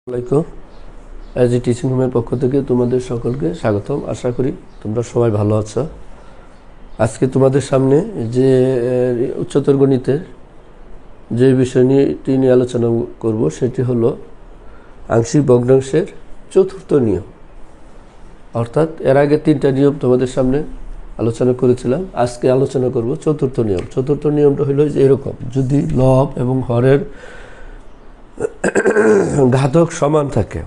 আসসালামাইকুম। AG teaching রুমের পক্ষ থেকে তোমাদের সকলকে স্বাগতম। আশা করি তোমরা সবাই ভালো আছো। আজকে তোমাদের সামনে যে উচ্চতর গণিতের যে বিষয় নিয়ে আলোচনা করব সেটি হলো আংশিক ভগ্নাংশের চতুর্থ নিয়ম। অর্থাৎ এর আগে তিনটা নিয়ম তোমাদের সামনে আলোচনা করেছিলাম, আজকে আলোচনা করব চতুর্থ নিয়ম। চতুর্থ নিয়মটা হলো যে এরকম: যদি লব এবং হরের ঘাতক সমান থাকে,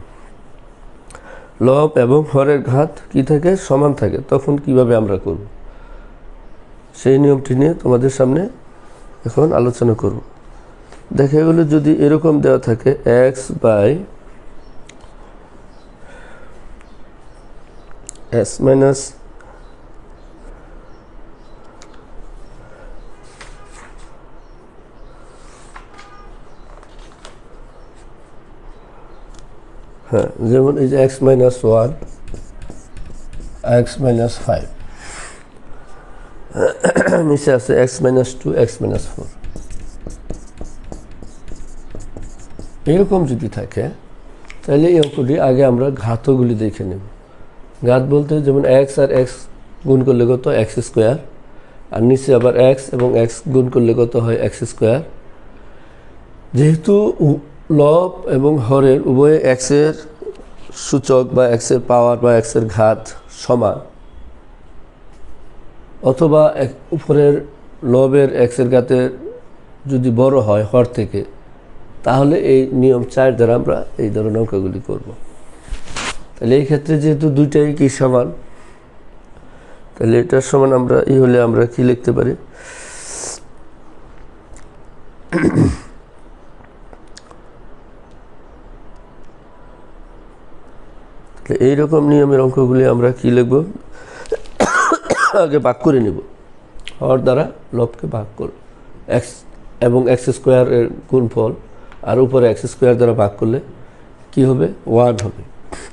লব এবং হরের ঘাত কি থাকে, সমান থাকে, তখন কিভাবে আমরা করব সেই নিয়মটি নিয়ে তোমাদের সামনে এখন আলোচনা করব। দেখা গেল যদি এরকম দেওয়া থাকে এক্স বাই এস মাইনাস যেমন এই যে x minus one, x minus five, নিচে আছে x minus two, x minus four. এরকম যদি থাকে তাহলে এই অঙ্কটি আগে আমরা ঘাতগুলি দেখে নেব। ঘাত বলতে যেমন এক্স আর এক্স গুণ করলে কত, এক্স স্কোয়ার, আর নিচে আবার এক্স এবং এক্স গুণ করলে কত হয়, এক্স স্কোয়ার। যেহেতু লব এবং হরের উভয়ে এক্সের সূচক বা এক্সের পাওয়ার বা এক্সের ঘাত সমান, অথবা উপরের লবের এক্সের ঘাতের যদি বড় হয় হর থেকে, তাহলে এই নিয়ম 4 দ্বারা আমরা এই ধরনের অঙ্কগুলি করব। তাহলে এই ক্ষেত্রে যেহেতু দুইটাই কি সমান, তাহলে এটার সমান আমরা হলে আমরা কি লিখতে পারি, এইরকম নিয়মের অঙ্কগুলি আমরা কি লিখব, আগে ভাগ করে নিব। হর দ্বারা লবকে ভাগ করব, এক্স এবং এক্স স্কোয়ারের গুণফল, আর উপরে এক্স স্কোয়ার দ্বারা ভাগ করলে কি হবে, 1 হবে।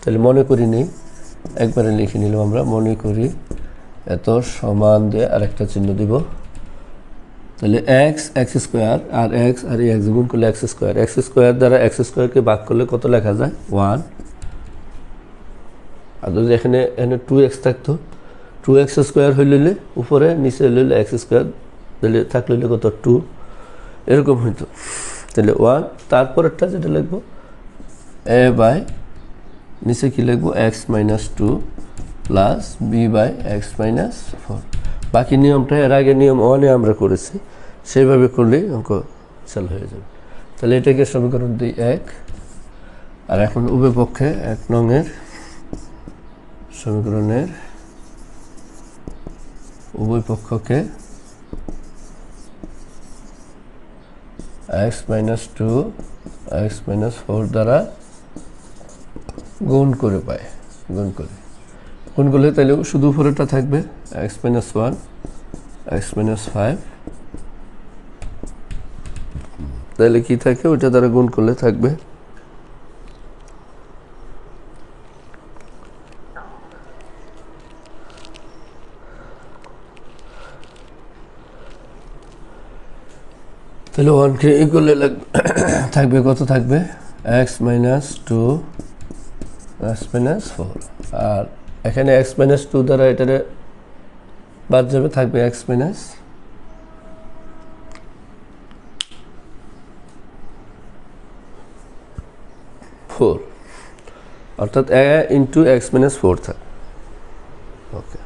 তাহলে মনে করি নেই, একবারে লিখে নিলাম আমরা, মনে করি এত সমান দিয়ে আরেকটা চিহ্ন দিব। তাহলে এক্স এক্স স্কোয়ার আর এক্স আর এই এক্স গুণ করলে এক্স স্কোয়ার, এক্স স্কোয়ার দ্বারা এক্স স্কোয়ারকে ভাগ করলে কত লেখা যায়, 1। আর যদি এখানে 2x থাকতো, 2x স্কোয়ার হইলে উপরে, নিচে হইলে এক্স স্কোয়ার, তাহলে থাকলে কত, 2, এরকম হইতো। তাহলে 1, তারপরেরটা যেটা লিখবো এ বাই, নিচে কি লিখবো, x minus 2 plus b by x minus 4। বাকি নিয়মটা এর আগে নিয়ম 1-এ আমরা করেছি, সেইভাবে করলেই অঙ্ক চালু হয়ে যাবে। তাহলে এটাকে সমীকরণ দিই 1, আর এখন উভয় পক্ষে 1 নংয়ের সমীকরণের উভয় পক্ষকে এক্স মাইনাস 2 এক্স মাইনাস 4 দ্বারা গুণ করে পায়, গুণ করলে তাহলে শুধু উপরেটা থাকবে এক্স মাইনাস 1 এক্স মাইনাস 5, তাহলে কি থাকে, ওইটা দ্বারা গুণ করলে থাকবে তাহলে 1কে ই করলে থাকবে কত, থাকবে এক্স মাইনাস 2 এক্স মাইনাস 4, আর এখানে এক্স মাইনাস 2 দ্বারা এটারে বাদ যাবে, থাকবে এক্স মাইনাস 4, অর্থাৎ এ ইন্টু এক্স মাইনাস 4 থাকবে। ওকে,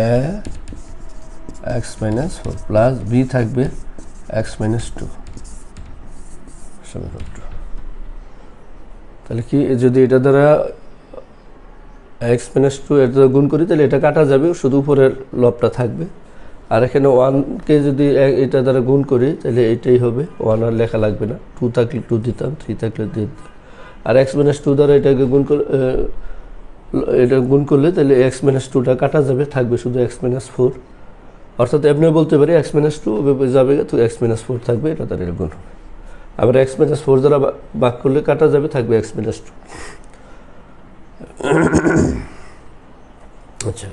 এ এক্স মাইনাস 4 প্লাস বি থাকবে এক্স মাইনাস 2 সমীকরণ 2। তাহলে কি, যদি এটা দ্বারা এক্স মাইনাস 2 এর দ্বারা গুণ করি তাহলে এটা কাটা যাবে, শুধু উপরের লবটা থাকবে। আর এখানে 1কে যদি এটা দ্বারা গুণ করি তাহলে এইটাই হবে, 1 আর লেখা লাগবে না, 2 থাকলে 2 দিতাম, 3 থাকলে 3 দিতাম। আর এক্স মাইনাস 2 দ্বারা এটাকে গুণ করলে তাহলে এক্স মাইনাস 2টা কাটা যাবে, থাকবে শুধু এক্স মাইনাস 4। অর্থাৎ এমনি বলতে পারি এক্স মাইনাস 2 যাবে, তো এক্স মাইনাস 4 থাকবে, এটা তার গুণ হবে। আবার এক্স মাইনাস 4 দ্বারা ভাগ করলে কাটা যাবে, থাকবে এক্স মাইনাস 2। আচ্ছা,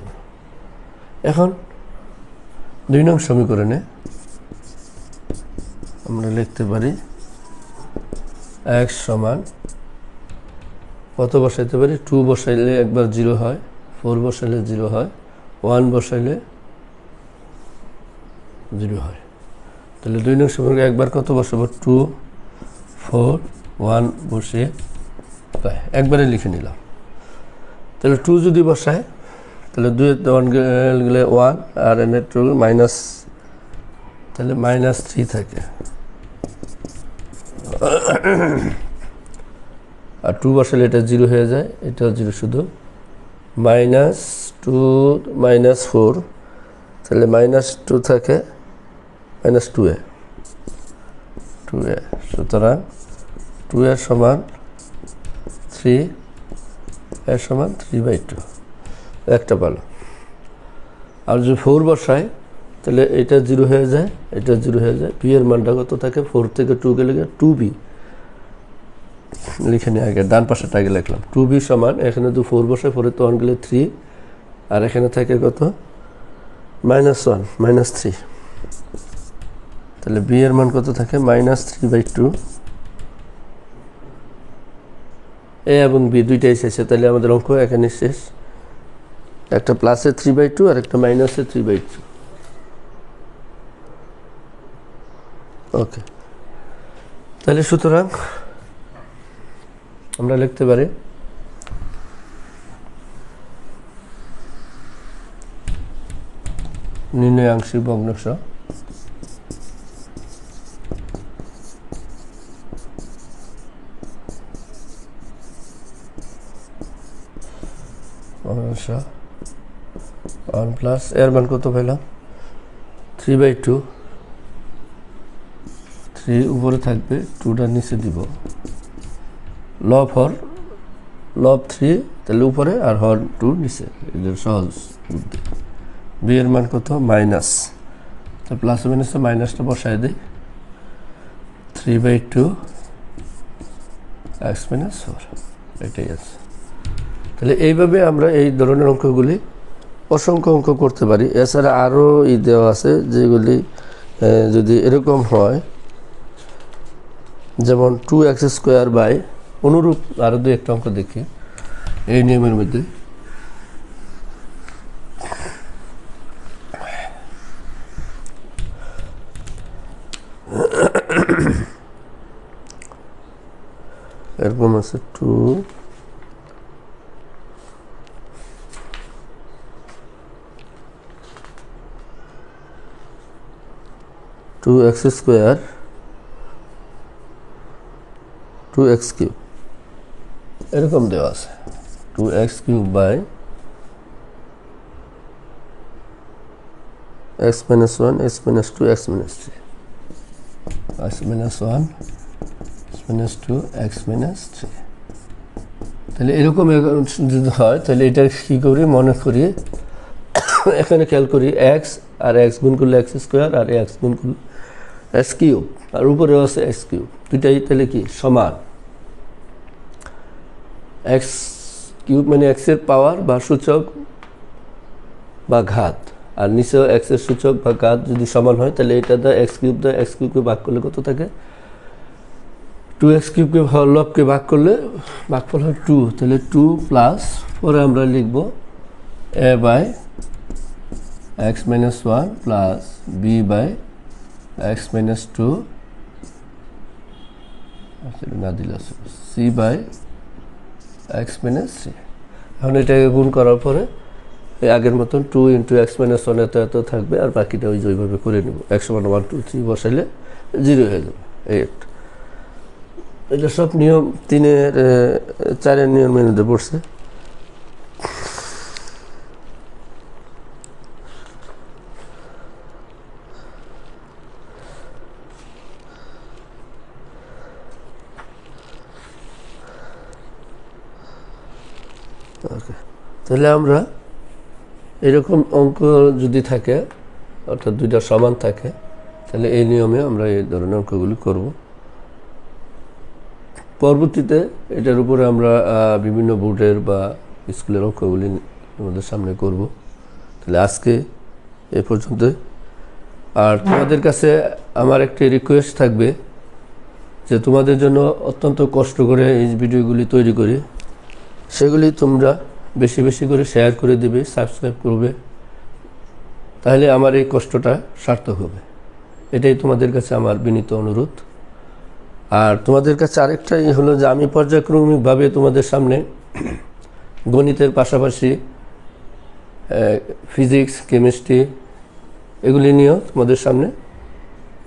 এখন 2 নং সমীকরণে আমরা লিখতে পারি x সমান কত বসাইতে পারি 2 বসাইলে একবার 0 হয় 4 বসাইলে 0 হয় 1 বসাইলে 0 হয় তাহলে 2 নং সমীকরণে একবার কত বসাবো 2 4 1 বসে একবারে লিখে নিলাম তাহলে 2 যদি বসায় তাহলে 2 এর 1 গেলে 1 আর n এর 2 মাইনাস তাহলে -3 থাকে আর 2 বসালে এটা 0 হয়ে যায় এটাও 0 শুধু -2 -4 তাহলে -2 থাকে -2a 2a সুতরাং 2 এর সমান 3 এর সমান 3/2 একটা পালো আর যদি 4 বসায় তাহলে এটা 0 হয়ে যায় এটা 0 হয়ে যায় b এর মানটা কত থাকে 4 থেকে 2 গেলে 2b লিখে নিয়ে আগে ডান পাশেটা আগে লিখলাম 2b সমান এখানে 4 বসায় 4 এ তো 1 গেলে 3 আর এখানে থাকে কত -1 -3 তাহলে b এর মান কত থাকে -3/2 a এবং b দুইটাই শেষে তাহলে আমাদের অঙ্ক এখানে শেষ একটা প্লাসের 3/2 আর একটা মাইনাসের 3/2 ওকে তাহলে সুতরাং আমরা লিখতে পারি নির্ণয় আংশিক ভগ্নাংশ ভগ্নাংশ 1 প্লাস এর মান কত পেলাম 3/2 3 উপরে থাকবে 2টা নিচে দিব লব 3 তাহলে উপরে আর হর 2 নিচে এদের সহজ বুদ্ধি b এর মান কত মাইনাস তো প্লাস মাইনাসে মাইনাসটা বসায় দেই 3/2 x - 4 এটাই আছে তাহলে এইভাবে আমরা এই ধরনের অঙ্কগুলি অসংখ্য অঙ্ক করতে পারি এছাড়া আরও দেওয়া আছে যেগুলি যদি এরকম হয় যেমন 2x² অনুরূপ আরও দুই একটা অঙ্ক দেখি এই নিয়মের মধ্যে এরকম আছে 2x² 2x³ এরকম দেওয়া আছে 2x³ x - 1 x - 2 x - 3 x - 1 x - 2 x - 3 তাহলে এরকম যদি হয় তাহলে এটা কি করি মনে করি এখানে খেয়াল করি x আর x গুণ করলে x² আর x গুণ করলে x³ আর উপরেও আছে x³ দুইটাই তাহলে কি সমান x³ মানে x এর পাওয়ার বা সূচক বা ঘাত আর নিচেও x এর সূচক বা ঘাত যদি সমান হয় তাহলে এটা দ্বারা x³ কে ভাগ করলে কত থাকে 2x³ কে লবকে ভাগ করলে ভাগফল হয় 2 তাহলে 2 প্লাস পরে আমরা লিখব a by x - 1 plus b by x - 2 না দিলে c বাই x - 3 এখন এটাকে গুণ করার পরে এই আগের মতন 2 × x - 1 এত থাকবে আর বাকিটা ওই যেভাবে করে নেব x = 1 2 3 বসাইলে 0 হয়ে যাবে এই একটা এটা সব নিয়ম 3-এর 4-এর নিয়ম মেনে পড়ছে ওকে তাহলে আমরা এরকম অঙ্ক যদি থাকে অর্থাৎ দুইটা সমান থাকে তাহলে এই নিয়মে আমরা এই ধরনের অঙ্কগুলি করব পরবর্তীতে এটার উপরে আমরা বিভিন্ন বোর্ডের বা স্কুলের অঙ্কগুলি আমাদের সামনে করব তাহলে আজকে এই পর্যন্ত আর তোমাদের কাছে আমার একটি রিকোয়েস্ট থাকবে যে তোমাদের জন্য অত্যন্ত কষ্ট করে এই ভিডিওগুলি তৈরি করি, সেগুলি তোমরা বেশি বেশি করে শেয়ার করে দিবে, সাবস্ক্রাইব করবে, তাহলে আমার এই কষ্টটা সার্থক হবে। এটাই তোমাদের কাছে আমার বিনীত অনুরোধ। আর তোমাদের কাছে আরেকটাই হলো যে আমি পর্যায়ক্রমিকভাবে তোমাদের সামনে গণিতের পাশাপাশি ফিজিক্স, কেমিস্ট্রি এগুলি নিয়েও তোমাদের সামনে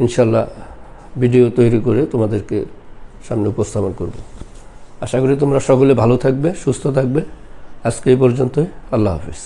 ইনশাল্লাহ ভিডিও তৈরি করে তোমাদেরকে সামনে উপস্থাপন করব। আশা করি তোমরা সকলে ভালো থাকবে, সুস্থ থাকবে। আজকে এই পর্যন্তই। আল্লাহ হাফিজ।